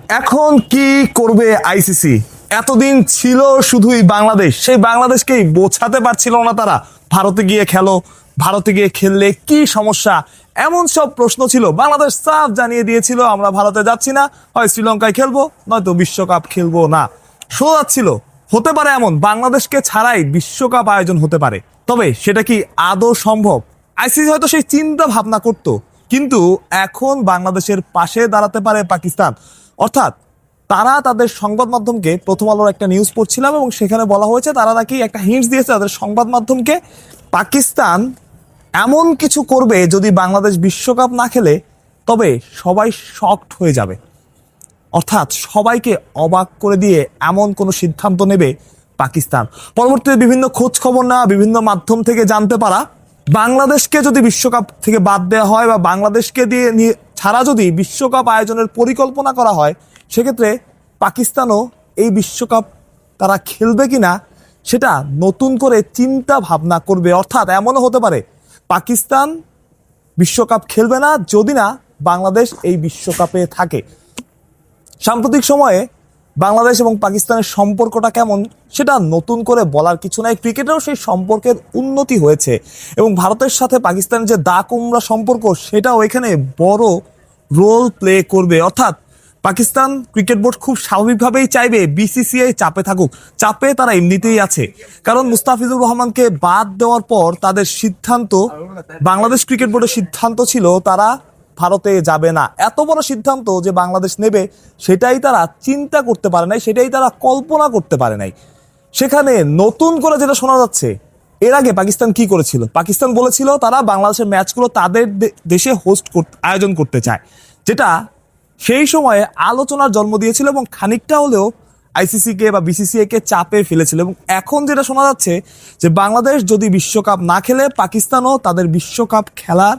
এখন কি করবে আইসিসি? এতদিন ছিল শুধুই বাংলাদেশ, সেই বাংলাদেশকেই বোঝাতে পারছিল না তারা ভারতে গিয়ে খেলো, ভারতে গিয়ে খেললে কি সমস্যা, এমন সব প্রশ্ন ছিল। বাংলাদেশ সাফ জানিয়ে দিয়েছিল আমরা ভারতে যাচ্ছি না, হয় শ্রীলঙ্কায় খেলবো নয়তো বিশ্বকাপ খেলবো না। শোনা যাচ্ছিল হতে পারে এমন বাংলাদেশকে ছাড়াই বিশ্বকাপ আয়োজন হতে পারে, তবে সেটা কি আদৌ সম্ভব? আইসিসি হয়তো সেই চিন্তা ভাবনা করতো, কিন্তু এখন বাংলাদেশের পাশে দাঁড়াতে পারে পাকিস্তান। অর্থাৎ তারা তাদের সংবাদ মাধ্যমকে, প্রথম আলোর একটা নিউজ পড়ছিলাম এবং সেখানে বলা হয়েছে তারা নাকি একটা হিন্টস দিয়েছে তাদের সংবাদ মাধ্যমকে, পাকিস্তান এমন কিছু করবে যদি বাংলাদেশ বিশ্বকাপ না খেলে, তবে সবাই শকড হয়ে যাবে। অর্থাৎ সবাইকে অবাক করে দিয়ে এমন কোনো সিদ্ধান্ত নেবে পাকিস্তান। পরবর্তীতে বিভিন্ন খোঁজ খবর নেওয়া, বিভিন্ন মাধ্যম থেকে জানতে পারা, বাংলাদেশকে যদি বিশ্বকাপ থেকে বাদ দেওয়া হয় বা বাংলাদেশকে দিয়ে ছাড়া যদি বিশ্বকাপ আয়োজনের পরিকল্পনা করা হয়, সেক্ষেত্রে পাকিস্তানও এই বিশ্বকাপ তারা খেলবে কিনা সেটা নতুন করে চিন্তা ভাবনা করবে। অর্থাৎ এমনও হতে পারে পাকিস্তান বিশ্বকাপ খেলবে না যদি না বাংলাদেশ এই বিশ্বকাপে থাকে। সাম্প্রতিক সময়ে বাংলাদেশ এবং পাকিস্তানের সম্পর্কটা কেমন সেটা নতুন করে বলার কিছু নাই, ক্রিকেটেও সেই সম্পর্কের উন্নতি হয়েছে এবং ভারতের সাথে পাকিস্তানের যে দা কুমড়া সম্পর্ক সেটাও এখানে বড় রোল প্লে করবে। অর্থাৎ পাকিস্তান ক্রিকেট বোর্ড খুব স্বাভাবিকভাবেই চাইবে বিসিসিআই চাপে থাকুক, চাপে তারা এমনিতেই আছে, কারণ মুস্তাফিজুর রহমানকে বাদ দেওয়ার পর তাদের সিদ্ধান্ত, বাংলাদেশ ক্রিকেট বোর্ডের সিদ্ধান্ত ছিল তারা ভারতে যাবে না। এত বড় সিদ্ধান্ত যে বাংলাদেশ নেবে সেটাই তারা চিন্তা করতে পারে নাই, সেটাই তারা কল্পনা করতে পারে নাই। সেখানে নতুন করে যেটা শোনা যাচ্ছে, এর আগে পাকিস্তান কি করেছিল, পাকিস্তান বলেছিল তারা বাংলাদেশের ম্যাচগুলো তাদের দেশে আয়োজন করতে চায়, যেটা সেই সময়ে আলোচনার জন্ম দিয়েছিল এবং খানিকটা হলেও আইসিসি কে বা বিসিসিআই কে চাপে ফেলেছিল। এবং এখন যেটা শোনা যাচ্ছে যে বাংলাদেশ যদি বিশ্বকাপ না খেলে পাকিস্তানও তাদের বিশ্বকাপ খেলার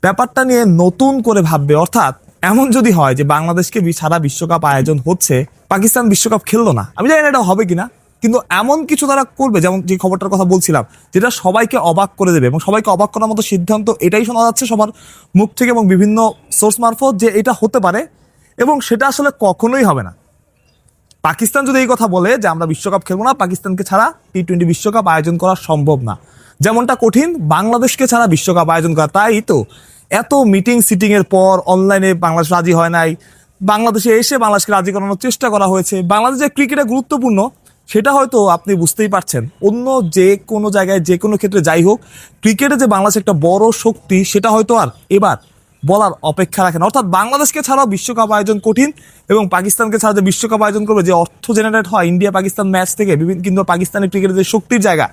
ব্যাপারটা নিয়ে নতুন করে ভাববে। অর্থাৎ এমন যদি হয় যে বাংলাদেশকে সারা বিশ্বকাপ আয়োজন হচ্ছে, পাকিস্তান বিশ্বকাপ খেললো না, আমি জানি না এটা হবে কিনা, কিন্তু এমন কিছু তারা করবে, যেমন যে খবরটার কথা বলছিলাম, যেটা সবাইকে অবাক করে দেবে এবং সবাইকে অবাক করার মতো সিদ্ধান্ত এটাই শোনা যাচ্ছে সবার মুখ থেকে এবং বিভিন্ন সোর্স মারফত, যে এটা হতে পারে এবং সেটা আসলে কখনোই হবে না। পাকিস্তান যদি এই কথা বলে যে আমরা বিশ্বকাপ খেলবো না, পাকিস্তানকে ছাড়া টি-20 বিশ্বকাপ আয়োজন করা সম্ভব না, যেমনটা কঠিন বাংলাদেশকে ছাড়া বিশ্বকাপ আয়োজন করা। তাই তো এত মিটিং সিটিং এর পর অনলাইনে বাংলাদেশ রাজি হয় নাই, বাংলাদেশে এসে বাংলাদেশকে রাজি করানোর চেষ্টা করা হয়েছে। বাংলাদেশের ক্রিকেটে গুরুত্বপূর্ণ সেটা হয়তো আপনি বুঝতেই পারছেন, অন্য যে কোনো জায়গায় যে কোনো ক্ষেত্রে যাই হোক, ক্রিকেটে যে বাংলাদেশ একটা বড় শক্তি সেটা হয়তো আর এবার বলার অপেক্ষা রাখেন। অর্থাৎ বাংলাদেশকে ছাড়াও বিশ্বকাপ আয়োজন কঠিন এবং পাকিস্তানকে ছাড়া যে বিশ্বকাপ আয়োজন করবে, যে অর্থ জেনারেট হয় ইন্ডিয়া পাকিস্তান ম্যাচ থেকে, বিভিন্ন কিন্তু পাকিস্তানের ক্রিকেটের যে শক্তির জায়গা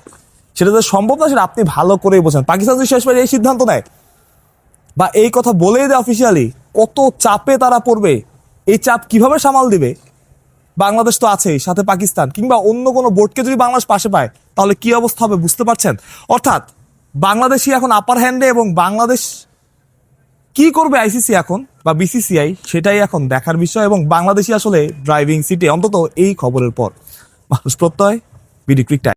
সেটা যে সম্ভব না সেটা আপনি ভালো করেই বোঝেন। পাকিস্তান যদি শেষবার এই সিদ্ধান্ত নেয় বা এই কথা বলেই দেয় অফিসিয়ালি, কত চাপে তারা পড়বে, এই চাপ কিভাবে সামাল দিবে। বাংলাদেশ তো আছেই, সাথে পাকিস্তান কিংবা অন্য কোনো বোর্ডকে যদি বাংলাদেশ পাশে পায় তাহলে কি অবস্থা হবে বুঝতে পারছেন। অর্থাৎ বাংলাদেশই এখন আপার হ্যান্ডে এবং বাংলাদেশ কি করবে আইসিসি এখন বা বিসিসিআই সেটাই এখন দেখার বিষয় এবং বাংলাদেশই আসলে ড্রাইভিং সিটে, অন্তত এই খবরের পর। মানুষ প্রত্যয়, বিডি ক্রিক টাইম।